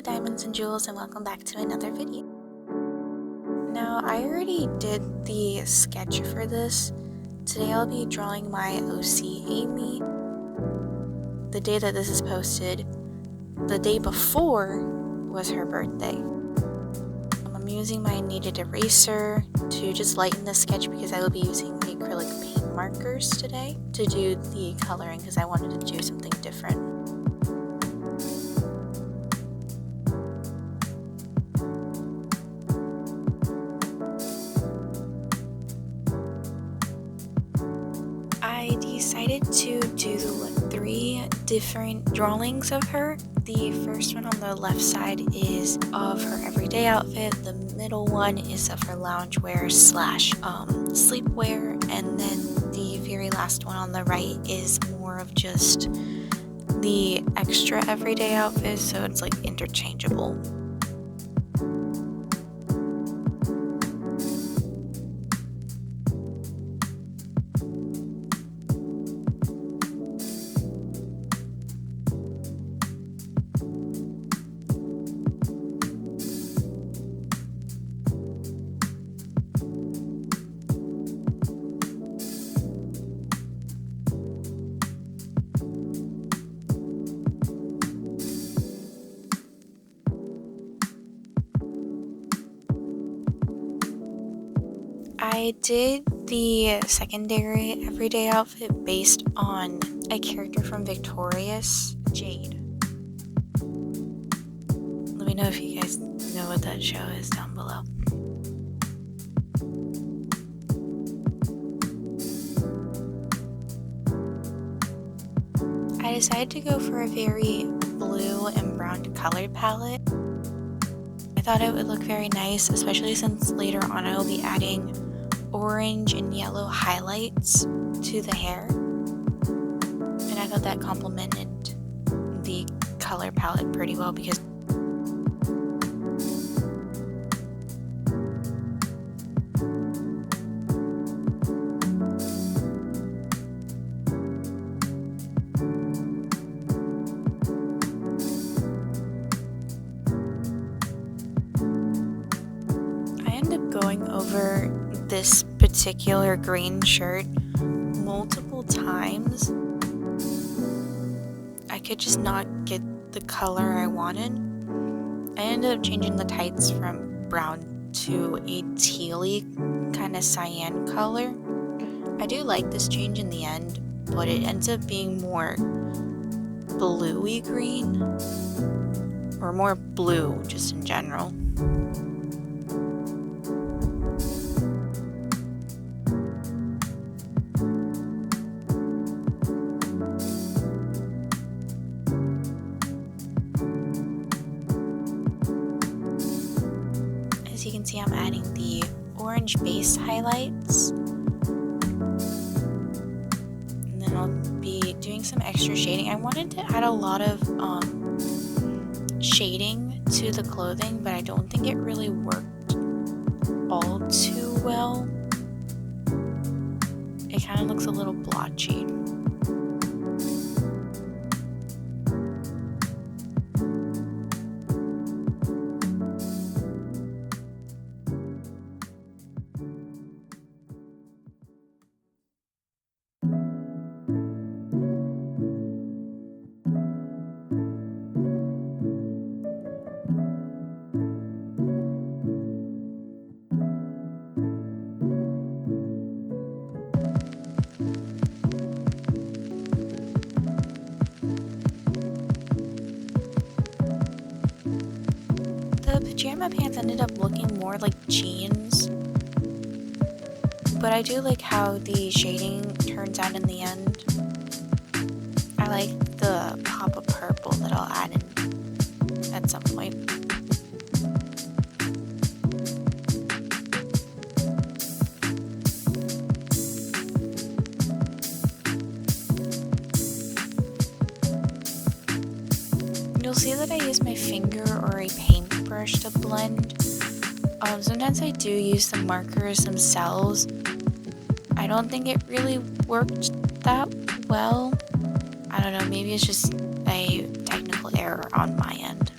diamonds and jewels, and welcome back to another video. Now, I already did the sketch for this. Today I'll be drawing my OC Amy. The day that this is posted, the day before was her birthday. I'm using my kneaded eraser to just lighten the sketch because I will be using the acrylic paint markers today to do the coloring because I wanted to do something different. I decided to do 3 different drawings of her. The first one on the left side is of her everyday outfit, the middle one is of her loungewear / sleepwear, and then the very last one on the right is more of just the extra everyday outfit, so it's like interchangeable. I did the secondary everyday outfit based on a character from Victorious, Jade. Let me know if you guys know what that show is down below. I decided to go for a very blue and brown colored palette. I thought it would look very nice, especially since later on I will be adding orange and yellow highlights to the hair, and I thought that complemented the color palette pretty well because I ended up going over this particular green shirt multiple times. I could just not get the color I wanted. I ended up changing the tights from brown to a tealy kind of cyan color. I do like this change in the end, but it ends up being more bluey green, or more blue just in general. As you can see, I'm adding the orange base highlights, and then I'll be doing some extra shading. I wanted to add a lot of shading to the clothing, but I don't think it really worked all too well. It kind of looks a little blotchy. The pajama pants ended up looking more like jeans, but I do like how the shading turns out in the end. I like the pop of purple that I'll add in at some point. You'll see that I use my finger or a paintbrush to blend. Sometimes I do use the markers themselves. I don't think it really worked that well. I don't know, maybe it's just a technical error on my end.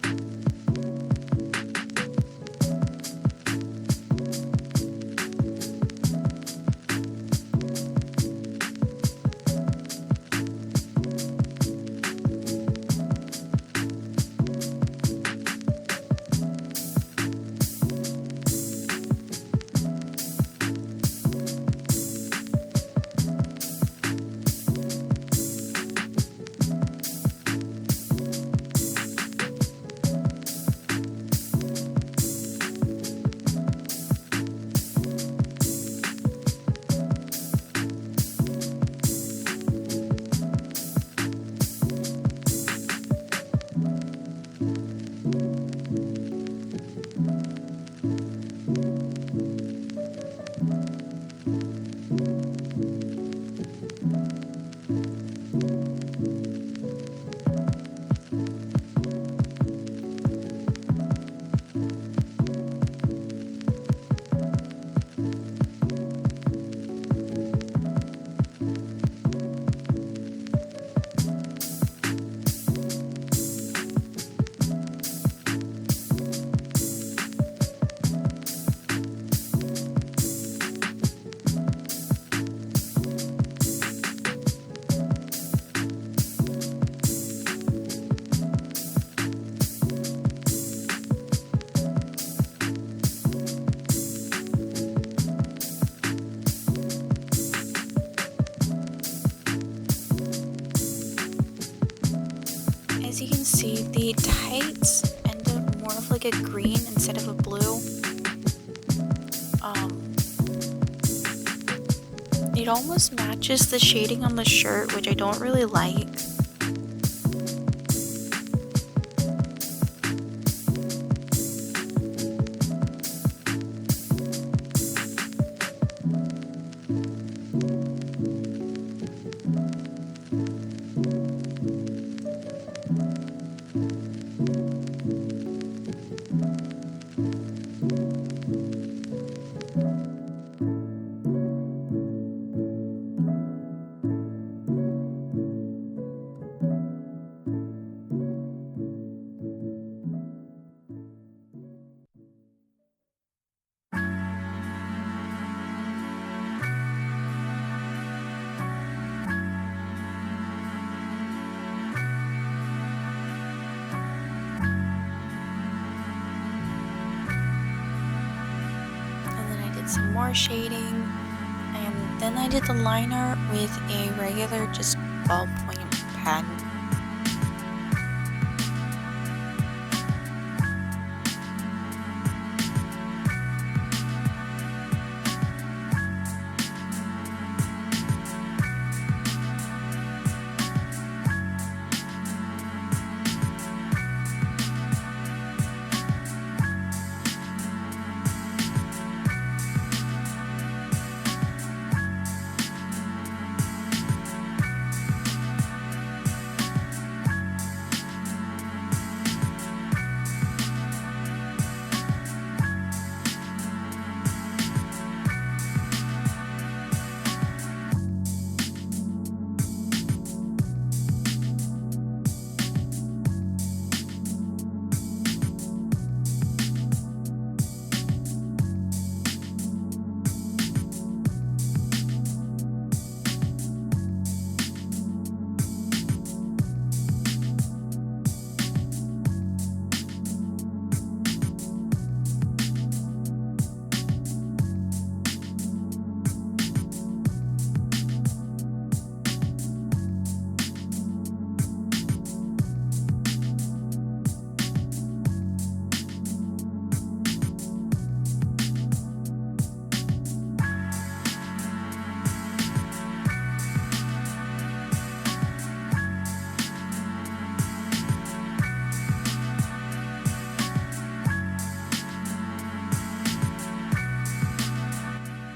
see, the tights end up more of like a green instead of a blue. It almost matches the shading on the shirt, which I don't really like. Some more shading, and then I did the liner with a regular just ballpoint pen.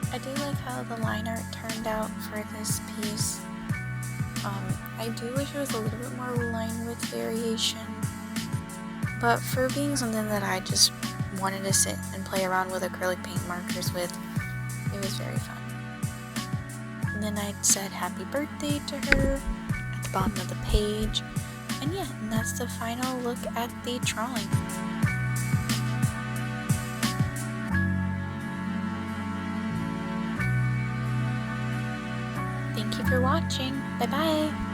I do like how the liner turned out for this piece. I do wish it was a little bit more line width variation, but for being something that I just wanted to sit and play around with acrylic paint markers with, it was very fun. And then I said happy birthday to her at the bottom of the page, and yeah, and that's the final look at the drawing. Thank you for watching. Bye bye.